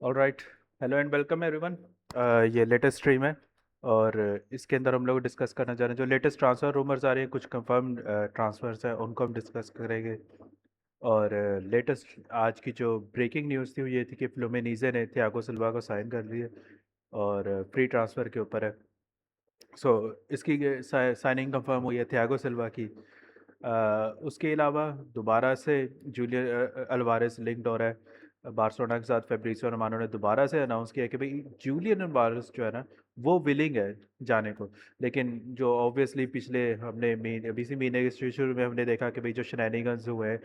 All right. Hello and welcome everyone. ये latest stream है और इसके अंदर हम लोग डिस्कस करना चाह रहे हैं जो लेटेस्ट ट्रांसफ़र रूमर्स आ रहे हैं, कुछ कंफर्म ट्रांसफ़र्स हैं उनको हम डिस्कस करेंगे। और लेटेस्ट आज की जो ब्रेकिंग न्यूज़ थी वो ये थी कि फ्लुमिनीज़े ने थियागो सिल्वा को साइन कर लिया और फ्री ट्रांसफ़र के ऊपर है। सो इसकी साइनिंग कंफर्म हुई है थियागो सिल्वा की। उसके अलावा दोबारा से जूलियन अल्वारेस लिंक्ड हो रहा है बार्सिलोना के साथ। फेब्रिसियो रोमानो ने दोबारा से अनाउंस किया कि भाई जूलियन अल्वारेस जो है ना वो विलिंग है जाने को। लेकिन जो ऑब्वियसली पिछले हमने महीने अभी इसी महीने के शुरू में हमने देखा कि भाई जो शेनानिगन्स हुए हैं,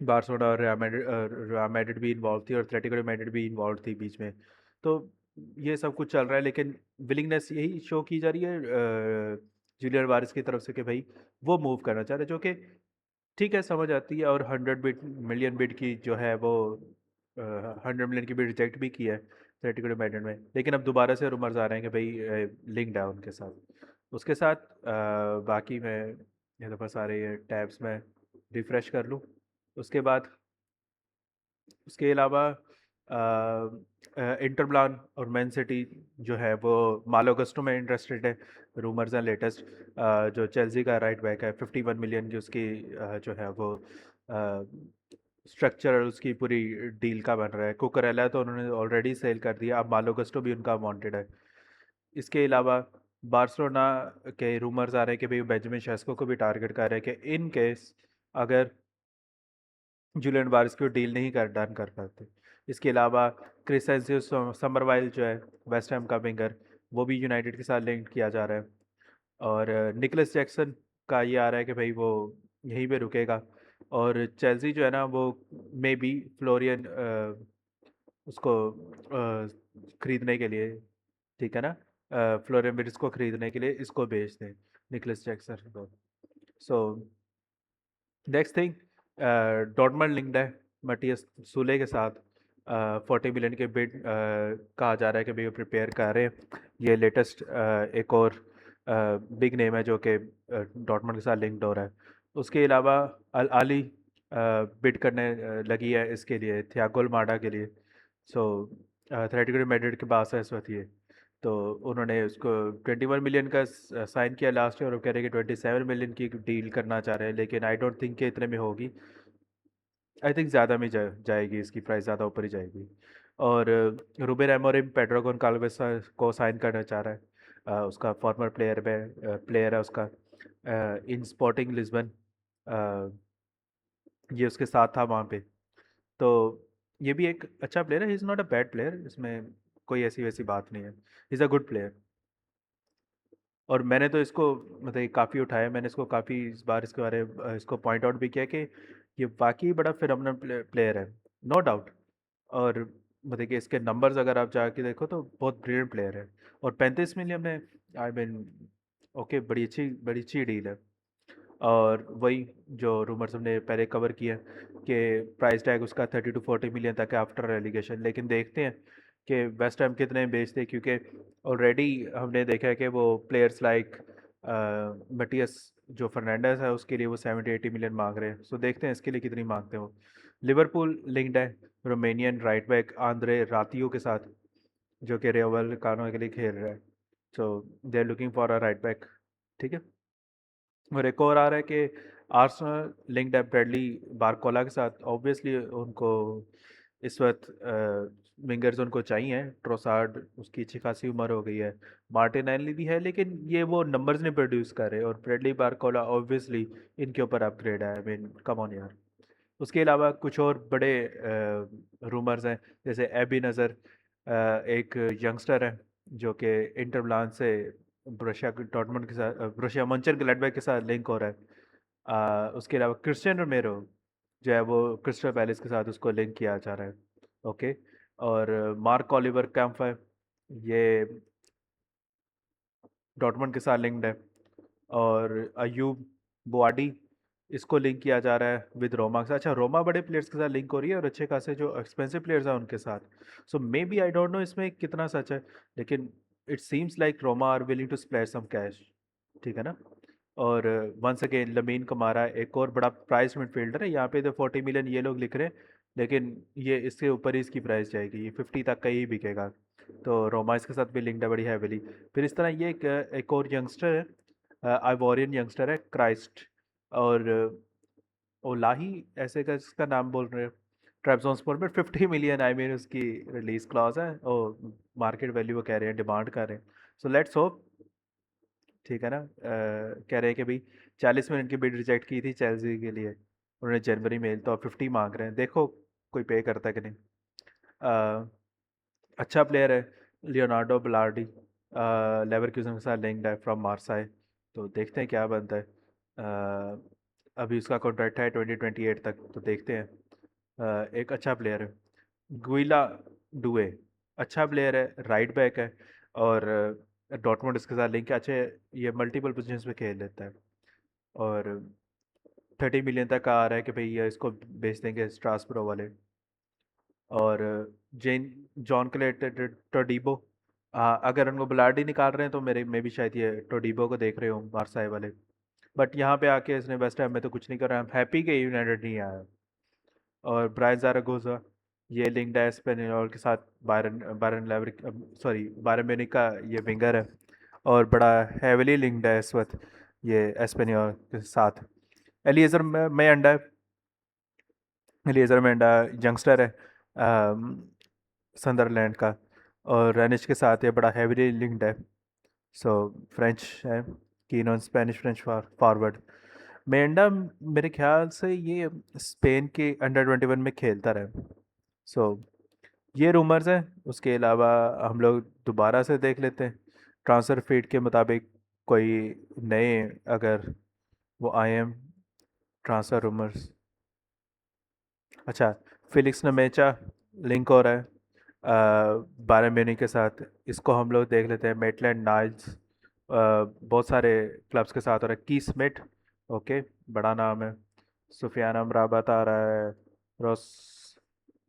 बार्सिलोना और रियल मैड्रिड भी इन्वॉल्व थी और एटलेटिको मैड्रिड भी इन्वॉल्व थी बीच में। तो ये सब कुछ चल रहा है लेकिन विलिंगनेस यही शो की जा रही है जूलियन वारिस की तरफ से कि भाई वो मूव करना चाह रहे हैं, जो कि ठीक है, समझ आती है। और 100 मिलियन बिड की जो है वो 100 मिलियन की बिड रिजेक्ट भी की है एटलेटिको मैड्रिड में। लेकिन अब दोबारा से रूमर्स आ रहे हैं कि भाई लिंक्ड है उनके साथ। उसके साथ बाकी मैं ये दफ़ा सारे टैब्स में रिफ़्रेश कर लूँ। उसके बाद उसके अलावा इंटर मिलान और मैन सिटी जो है वो मालो गस्टो में इंटरेस्टेड है। रूमर्स हैं लेटेस्ट। जो चेल्सी का राइट बैक है 51 मिलियन जो उसकी जो है वो स्ट्रक्चर उसकी पूरी डील का बन रहा है। कुकरेला तो उन्होंने ऑलरेडी सेल कर दिया, अब मालो गस्टो भी उनका वांटेड है। इसके अलावा बार्सिलोना के रूमर्स आ रहे हैं कि भाई बेंजामिन शेस्को को भी टारगेट कर रहे हैं कि इन केस अगर जूलियन वारिस को डील नहीं कर डन कर पाते। इसके अलावा क्रिसेंसियो समरवाइल जो है वेस्ट हैम का विंगर, वो भी यूनाइटेड के साथ लिंक किया जा रहा है। और निकोलस जैक्सन का ये आ रहा है कि भाई वो यहीं पे रुकेगा। और चेल्सी जो है ना वो मे बी फ्लोरियन उसको खरीदने के लिए, ठीक है ना, फ्लोरियन विर्ट्ज को खरीदने के लिए इसको बेच दें, निकोलस जैक्सन को। So next thing, Dortmund linked है मटियस सूले के साथ। 40 मिलियन के बिड कहा जा रहा है कि भाई वो प्रिपेयर कर रहे हैं। ये लेटेस्ट एक और बिग नेम है जो कि डॉर्टमंड के साथ लिंक्ड हो रहा है। उसके अलावा अल आली बिड करने लगी है इसके लिए, थियागो अल्माडा के लिए। सो एटलेटिको मैड्रिड के पास है इस वक्त ये। तो उन्होंने उसको 21 मिलियन का साइन किया लास्ट ईयर और वो कह रहे हैं कि 27 मिलियन की डील करना चाह रहे हैं, लेकिन आई डोंट थिंक कि इतने में होगी। आई थिंक ज़्यादा में जाएगी, इसकी प्राइस ज़्यादा ऊपर ही जाएगी। और रूबेन एमोरिम पेड्रो गोन्साल्वेस को साइन करना चाह रहा है। उसका फॉर्मर प्लेयर है उसका इन स्पोर्टिंग लिस्बन। ये उसके साथ था वहाँ पे। तो ये भी एक अच्छा प्लेयर है, he is not a bad player, इसमें कोई ऐसी वैसी बात नहीं है, he is a good player. और मैंने तो इसको मतलब काफ़ी उठाया, मैंने इसको काफ़ी इस बार इसके बारे में इसको पॉइंट आउट भी किया कि ये वाकई बड़ा फिनोमिनल प्लेयर है, नो डाउट। और मतलब कि इसके नंबर्स अगर आप जाके देखो तो बहुत ब्रिलियंट प्लेयर है। और 35 मिलियन में आई मीन ओके, बड़ी अच्छी डील है। और वही जो रूमर्स हमने पहले कवर किया कि प्राइस टैग उसका 30 to 40 मिलियन तक है आफ्टर रेलिगेशन। लेकिन देखते हैं कि वेस्ट हैम कितने में बेचते हैं, क्योंकि ऑलरेडी हमने देखा है कि वो प्लेयर्स लाइक मटियस जो फर्नांडस है उसके लिए वो 70-80 मिलियन मांग रहे हैं। सो देखते हैं इसके लिए कितनी मांगते हो। लिवरपूल लिंक्ड है रोमेनियन राइट बैक आंद्रे रातियो के साथ, जो कि रेवल कानो के लिए खेल रहा है। So they are looking for a right back, ठीक है। और एक और आ रहा है कि आर्सेनल लिंक्ड है ब्रेडली बारकोला के साथ। ऑब्वियसली उनको इस वक्त विंगर्स उनको चाहिए। ट्रोसार्ड उसकी अच्छी खासी उम्र हो गई है, मार्टिनेली भी है, लेकिन ये वो नंबर्स नहीं प्रोड्यूस कर रहे। और ब्रेडली बारकोला ऑब्वियसली इनके ऊपर अपग्रेड है, आई मीन कम ऑन यार। उसके अलावा कुछ और बड़े रूमर्स हैं, जैसे एबी नज़र एक यंगस्टर है जो कि इंटर मिलान से ब्रोशिया डॉर्टमुंड के साथ ब्रोशिया मönchengladbach के साथ लिंक हो रहा है। उसके अलावा क्रिस्टियन रोमेरो जो है वो क्रिस्टल पैलेस के साथ उसको लिंक किया जा रहा है। ओके। और मार्क ओलिवर कैंप है, ये डॉर्टमुंड के साथ लिंक्ड है। और अयूब बुआडी इसको लिंक किया जा रहा है विद रोमा के साथ। अच्छा, रोमा बड़े प्लेयर्स के साथ लिंक हो रही है और अच्छे खासे जो एक्सपेंसिव प्लेयर्स हैं उनके साथ। So maybe I don't know इसमें कितना सच है, लेकिन it seems like Roma are willing to splash some cash, ठीक है ना। और वंस अगेन लमीन कमारा एक और बड़ा प्राइस मिडफील्डर है, यहाँ पे तो 40 मिलियन ये लोग लिख रहे हैं, लेकिन ये इसके ऊपर ही इसकी प्राइस जाएगी, ये 50 तक का ही बिकेगा। तो रोमा इसके साथ भी लिंक्ड है बड़ी हैविली। फिर इस तरह ये एक और यंगस्टर है, आइवोरियन यंगस्टर है, क्राइस्ट, और ओलाही ऐसे का इसका नाम बोल रहे हैं। ट्रैबज़ोनस्पोर में 50 मिलियन, आई मीन उसकी रिलीज क्लॉज है, और मार्केट वैल्यू वो कह रहे हैं, डिमांड कर रहे हैं। सो लेट्स होप, ठीक है ना। कह रहे हैं कि भाई 40 मिनट की बिड रिजेक्ट की थी चेल्सी के लिए उन्होंने जनवरी में, तो अब 50 मांग रहे हैं, देखो कोई पे करता है कि नहीं। अ, अच्छा प्लेयर है लियोनार्डो बलार्डी, लेवरकुसन के साथ लिंक्ड है, फ्रॉम मार्साई। तो देखते हैं क्या बनता है। अभी उसका कॉन्ट्रैक्ट है 2028 तक, तो देखते हैं। एक अच्छा प्लेयर है गुइला डुए, अच्छा प्लेयर है, राइट बैक है, और डॉर्टमुंड इसके साथ लिंक है, अच्छे, ये मल्टीपल पोजीशंस पे खेल लेता है। और 30 मिलियन तक आ रहा है कि भैया इसको बेच देंगे स्ट्रासबरो वाले। और जेन जॉन क्लेट टोडीबो, अगर उनको बलाडी निकाल रहे हैं तो मेरे में भी शायद ये टोडीबो को देख रहे हो बारसाई वाले। बट यहाँ पे आके इसने वेस्ट हैम में तो कुछ नहीं करा, हम हैप्पी के यूनाइटेड नहीं आया। और ब्रायन ज़ारागोजा, ये लिंक्ड है एस्पेनियोल के साथ, Bayern Bayern Leverkusen, sorry Bayern Munich का ये विंगर है, और बड़ा हैविली लिंक्ड है इस वक्त ये एस्पेनियोल के साथ। एलिएजर में अंडा है, एलिएजर मेंडा यंगस्टर है, संदरलैंड का, और रेनिश के साथ ये बड़ा हैविली लिंक्ड है। सो फ्रेंच है, keen on Spanish French forward. मेंडा मेरे ख्याल से ये स्पेन के अंडर 21 में खेलता रहा। सो ये रूमर्स हैं, उसके अलावा हम लोग दोबारा से देख लेते हैं ट्रांसफ़र फीड के मुताबिक कोई नए, अगर वो आए हैं ट्रांसफ़र रूमर्स। अच्छा, फिलिक्स नमेचा लिंक हो रहा है बायरन म्यूनिख के साथ, इसको हम लोग देख लेते हैं। मेटलैंड नाइल्स बहुत सारे क्लब्स के साथ हो रहा है। की स्मिथ, ओके, बड़ा नाम है। सुफियान अमराबात आ रहा है, रोस,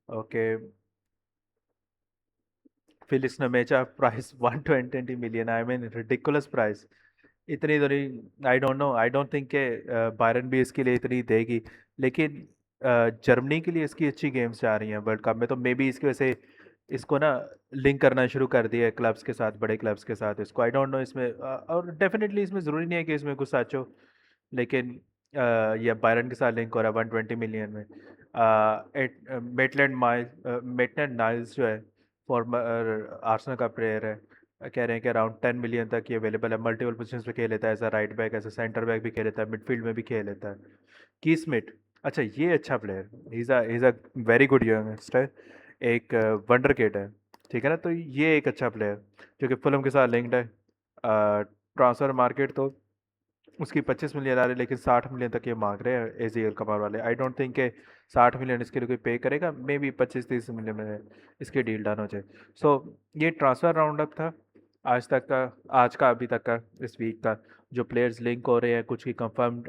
okay. Felix Nmecha price 120 million, I mean ridiculous price. इतनी तो नहीं, I don't know, I don't think के बायरन भी इसके लिए इतनी देगी। लेकिन जर्मनी के लिए इसकी अच्छी गेम्स जा रही हैं वर्ल्ड कप में, तो मे बी इसकी वजह से इसको ना लिंक करना शुरू कर दिया है क्लब्स के साथ, बड़े क्लब्स के साथ इसको। आई डोंट नो इसमें और डेफिनेटली इसमें ज़रूरी नहीं है कि इसमें कुछ साचो, लेकिन ये बायरन के साथ लिंक हो रहा है 120 मिलियन में। मेटलैंड नाइल्स जो है, फॉर्मर आर्सेनल का प्लेयर है, कह रहे हैं कि अराउंड 10 मिलियन तक ये अवेलेबल है। मल्टीपल पोजीशंस पे खेल लेता है, as a right back, as a centre back भी खेल लेता है, मिडफील्ड में भी खेल लेता है। की स्मिथ, अच्छा ये अच्छा player, he is a very good youngster, एक वंडर किड है, ठीक है ना। तो ये एक अच्छा प्लेयर जो कि फुलम के साथ लिंक्ड है। ट्रांसफ़र मार्केट तो उसकी 25 मिलियन आ रही है, लेकिन 60 मिलियन तक ये मांग रहे हैं एजीएल कमार वाले। आई डोंट थिंक के 60 मिलियन इसके लिए कोई पे करेगा, मे बी 25-30 मिलियन में इसकी डील डन हो जाए। सो ये ट्रांसफ़र राउंड अप था आज तक का, आज का अभी तक का, इस वीक का। जो प्लेयर्स लिंक हो रहे हैं, कुछ की कंफर्म्ड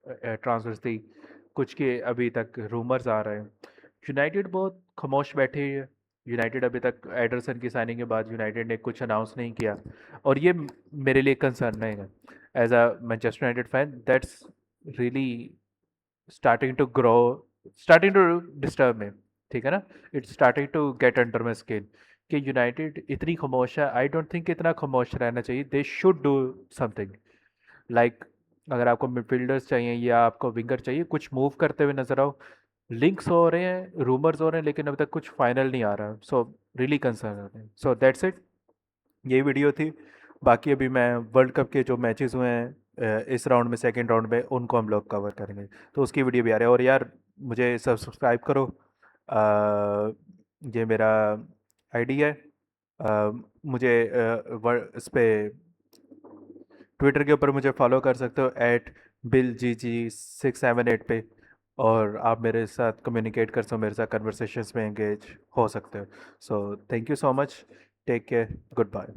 ट्रांसफर्स थी, कुछ के अभी तक रूमर्स आ रहे हैं। यूनाइटेड बहुत खामोश बैठी हुई है। यूनाइटेड अभी तक एडरसन की साइनिंग के बाद यूनाइटेड ने कुछ अनाउंस नहीं किया, और ये मेरे लिए कंसर्न रहेगा as a Manchester United fan. That's really starting to grow, starting to disturb में, ठीक है ना। It's starting to get under my skin कि यूनाइटेड इतनी खामोश है। आई डोंट थिंक इतना खामोश रहना चाहिए, they should do something. Like अगर आपको मिडफील्डर्स चाहिए या आपको विंगर चाहिए, कुछ मूव करते हुए नजर आओ। लिंक्स हो रहे हैं, रूमर्स हो रहे हैं, लेकिन अभी तक कुछ फाइनल नहीं आ रहा। सो रियली कंसर्न हो रहे हैं। सो दैट्स इट, ये वीडियो थी। बाकी अभी मैं वर्ल्ड कप के जो मैचेस हुए हैं इस राउंड में, सेकंड राउंड में, उनको हम लोग कवर करेंगे, तो उसकी वीडियो भी आ रही है। और यार मुझे सब्सक्राइब करो, ये मेरा आईडी है। मुझे इस पे ट्विटर के ऊपर मुझे फॉलो कर सकते हो @BillGG678 पे, और आप मेरे साथ कम्युनिकेट कर सकते हो, मेरे साथ कन्वर्सेशंस में एंगेज हो सकते हो। So thank you so much, take care, good bye.